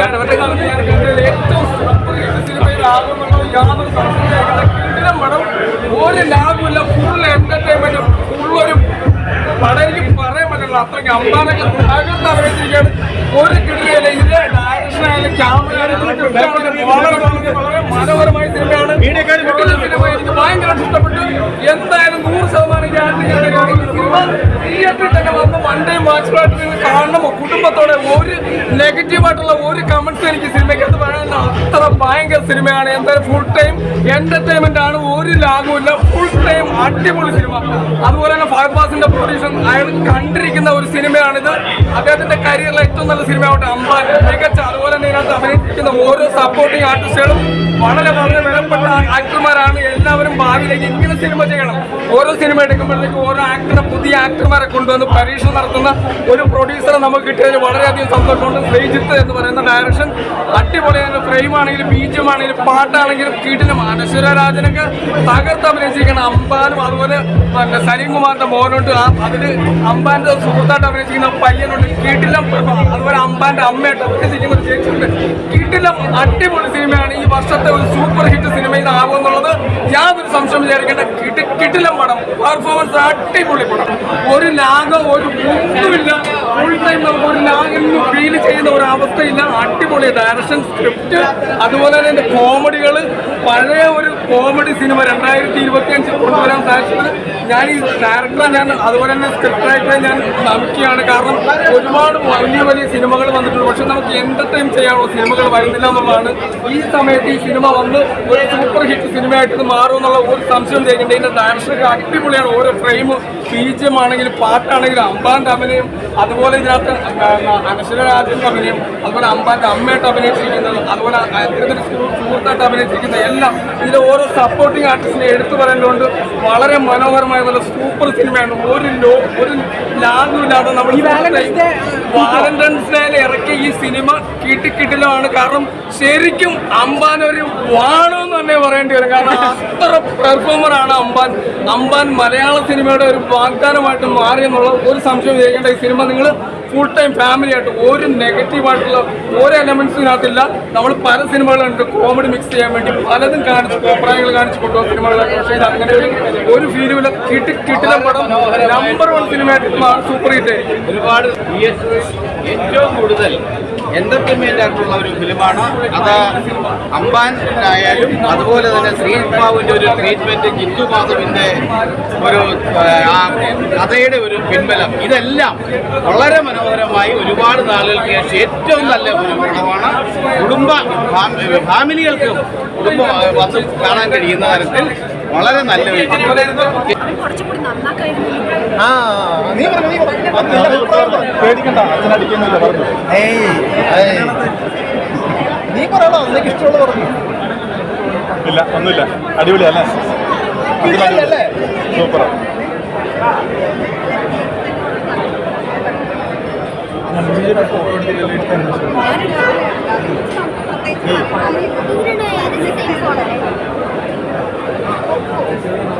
ഇടവന്റെ കാലത്ത് ഞാൻ കണ്ടതിൽ ഏറ്റവും സിനിമയിലാകുമെന്നുള്ള യാതൊരു സംശയമില്ല. കിടിലം പടം, ഒരു ലാഭമില്ല, ഫുൾ എന്റർടൈൻമെന്റ്, ഫുള്ളൊരു പടം എനിക്ക് പറയാൻ പറ്റില്ല. അത്രയ്ക്ക് അമ്പാനൊക്കെ തകർത്ത് അഭിനയിച്ചിരിക്കുകയാണ്. ഒരു കിടിലയില്ല. ഇതിലെ ഡയറക്ഷനായാലും ക്യാമറ വളരെ മനോഹരമായ സിനിമയാണ്. സിനിമ എനിക്ക് ഭയങ്കരമായിട്ട് ഇഷ്ടപ്പെട്ടു. എന്തായാലും 100% സിനിമ തിയേറ്ററിൽ തന്നെ വന്ന് വൺഡേ വാച്ചുകളായിട്ട് നിങ്ങൾ കാണണം. കുടുംബത്തോടെ ഒരു നെഗറ്റീവായിട്ടുള്ള ഒരു കമന്റ്സ് എനിക്ക് സിനിമയ്ക്കകത്ത് പറയാനില്ല. അത്ര ഭയങ്കര സിനിമയാണ്. എന്തായാലും ഫുൾ ടൈം എന്റർടൈൻമെന്റ് ആണ്, ഒരു ലാഭമില്ല, ഫുൾ ടൈം അടിപൊളി സിനിമ. അതുപോലെ തന്നെ ഫഹദ് ഫാസിലിന്റെ പ്രൊഡ്യൂസർ, അയാൾ കണ്ടിരിക്കുന്ന ഒരു സിനിമയാണിത്. അദ്ദേഹത്തിന്റെ കരിയറിലെ ഏറ്റവും നല്ല സിനിമയാവട്ടെ അമ്പാൻ, മികച്ച. അതുപോലെ തന്നെ ഇതിനകത്ത് അഭിനയിക്കുന്ന ഓരോ സപ്പോർട്ടിംഗ് ആർട്ടിസ്റ്റുകളും വളരെ വളരെ വിലപ്പെട്ട ആക്ടർമാരാണ്. എല്ലാവരും ഭാവിയിലേക്ക് ഇങ്ങനെ സിനിമ ചെയ്യണം. ഓരോ സിനിമ എടുക്കുമ്പോഴത്തേക്കും ഓരോ ആക്ടറെ, പുതിയ ആക്ടർമാരെ കൊണ്ടുവന്ന് പരീക്ഷ നടത്തുന്ന ഒരു പ്രൊഡ്യൂസറെ നമുക്ക് കിട്ടിയതിൽ വളരെയധികം സന്തോഷമുണ്ട്. ശ്രീജിത്ത് എന്ന് പറയുന്ന ഡയറക്ഷൻ അടിപൊളിയാണ്. ഫ്രെയിം ആണെങ്കിലും ബീജം ആണെങ്കിലും പാട്ടാണെങ്കിലും കീട്ടിലും അനശ്വര രാജനൊക്കെ തകർത്ത് അഭിനയിച്ചിരിക്കണം. അമ്പാനും അതുപോലെ പിന്നെ സലീം കുമാറിന്റെ മോനുണ്ട്. അതില് അമ്പാന്റെ സുഹൃത്തായിട്ട് അഭിനയിച്ചിരിക്കുന്ന പയ്യനുണ്ട്. കീട്ടിലും അതുപോലെ അമ്പാന്റെ അമ്മയായിട്ട് അഭിനയിച്ചിരിക്കുന്ന ഒരു ചേച്ചിയുണ്ട്. കീട്ടിലും അടിപൊളി സിനിമയാണ്. ഈ വർഷത്തെ ഒരു സൂപ്പർ ഹിറ്റ് സിനിമ ഇതാകുമെന്നുള്ളത് യാതൊരു സംശയം വിചാരിക്കേണ്ട. കിടിലം പടം, പെർഫോമൻസ് അടിപൊളി പടം. ഒരു ലാഗോ ഒരു ഒന്നുമില്ല. ഫുൾ ടൈം നമുക്ക് ഒരു ലാഗെന്ന് ഫീൽ ചെയ്യുന്ന ഒരു അവസ്ഥയില്ല. അടിപൊളി ഡയറക്ഷൻ, സ്ക്രിപ്റ്റ്, അതുപോലെ തന്നെ കോമഡികൾ. പഴയ ഒരു കോമഡി സിനിമ 2025 കൊണ്ടുവരാൻ സാധിച്ചത് ഞാൻ ഈ ഡയറക്ടറെ അതുപോലെ തന്നെ സ്ക്രിപ്റ്റ് റൈറ്ററെ ഞാൻ നമിക്കുകയാണ്. കാരണം ഒരുപാട് വലിയ വലിയ സിനിമകൾ വന്നിട്ടുണ്ട്, പക്ഷെ നമുക്ക് എന്റർടൈൻ ചെയ്യാനുള്ള സിനിമകൾ വരുന്നില്ല എന്നുള്ളതാണ്. ഈ സമയത്ത് ഈ സിനിമ വന്ന് ഒരു സൂപ്പർ ഹിറ്റ് സിനിമയായിട്ട് ഇത് മാറുമെന്നുള്ള ഒരു സംശയം ചെയ്യേണ്ട. ഇതിന്റെ ഡയറക്ഷനൊക്കെ അടിപൊളിയാണ്. ഓരോ ഫ്രെയിം, ബീജമാണെങ്കിലും പാട്ടാണെങ്കിലും അമ്പാന്റെ അഭിനയം, അതുപോലെ ഇതിനകത്ത് അനശ്വര രാജന്റെ അഭിനയം, അതുപോലെ അമ്പാന്റെ അമ്മയായിട്ട് അഭിനയിച്ചിരിക്കുന്നത്, അതുപോലെ അദ്ദേഹത്തിന്റെ സുഹൃത്തായിട്ട് അഭിനയിച്ചിരിക്കുന്നത് എല്ലാം ഇതിലെ ഓരോ സപ്പോർട്ടിംഗ് ആർട്ടിസ്റ്റിനെ എടുത്തു പറയേണ്ടതുകൊണ്ട് വളരെ മനോഹരമായ നല്ല സൂപ്പർ സിനിമയാണ്. ഒരു ലാഗും ഇല്ലാതെ നമ്മൾ വാലന്റൈൻസ് ഡേയിൽ ഇറക്കിയ ഈ സിനിമ കിട്ടിലാണ്. കാരണം ശരിക്കും അമ്പാൻ ഒരു വാണമെന്ന് തന്നെ പറയേണ്ടി വരും. കാരണം അത്ര പെർഫോമറാണ് അമ്പാൻ മലയാള സിനിമയുടെ ഒരു വാഗ്ദാനമായിട്ട് മാറിയെന്നുള്ള ഒരു സംശയം വിചാരിക്കേണ്ട. ഈ സിനിമ നിങ്ങൾ ഫുൾ ടൈം ഫാമിലി ആയിട്ട് ഒരു നെഗറ്റീവായിട്ടുള്ള ഓരോ എലമെന്റ്സിനകത്തില്ല. നമ്മൾ പല സിനിമകളുണ്ട് കോമഡി മിക്സ് ചെയ്യാൻ വേണ്ടി പലതും കാണിച്ച് കോപ്രായങ്ങൾ കാണിച്ച് കൊണ്ടുപോകുന്ന സിനിമകളൊക്കെ. പക്ഷേ ഇത് അങ്ങനെ ഒരു ഫീലുമില്ല. കിട്ടിലം പടം നമ്പർ 1 സിനിമയായിട്ട് സൂപ്പർ ഹിറ്റ്. ഒരുപാട് തിയേറ്റേഴ്സ് ഏറ്റവും കൂടുതൽ എന്റർടൈൻമെന്റ് ആയിട്ടുള്ള ഒരു ഫിലിമാണ് അത്. അമ്പാനായാലും അതുപോലെ തന്നെ ശ്രീബാബുവിന്റെ ഒരു ട്രീറ്റ്മെന്റ്, ജിത്തു മാധവിന്റെ ഒരു കഥയുടെ ഒരു പിൻബലം, ഇതെല്ലാം വളരെ മനോഹരമായി ഒരുപാട് നാളുകൾക്ക് ശേഷം ഏറ്റവും നല്ല ഒരു പടമാണ്. ഫാമിലികൾക്കും വന്ന് കാണാൻ കഴിയുന്ന തരത്തിൽ വളരെ നല്ല പേടിക്കണ്ട, അച്ഛനടിക്കുന്നില്ല പറഞ്ഞു. നീ പറയണോ നിനക്ക് ഇഷ്ടമുള്ള പറഞ്ഞു? ഇല്ല, ഒന്നുമില്ല. അടിപൊളിയല്ലേ? സൂപ്പറാ. ഫോട്ടോ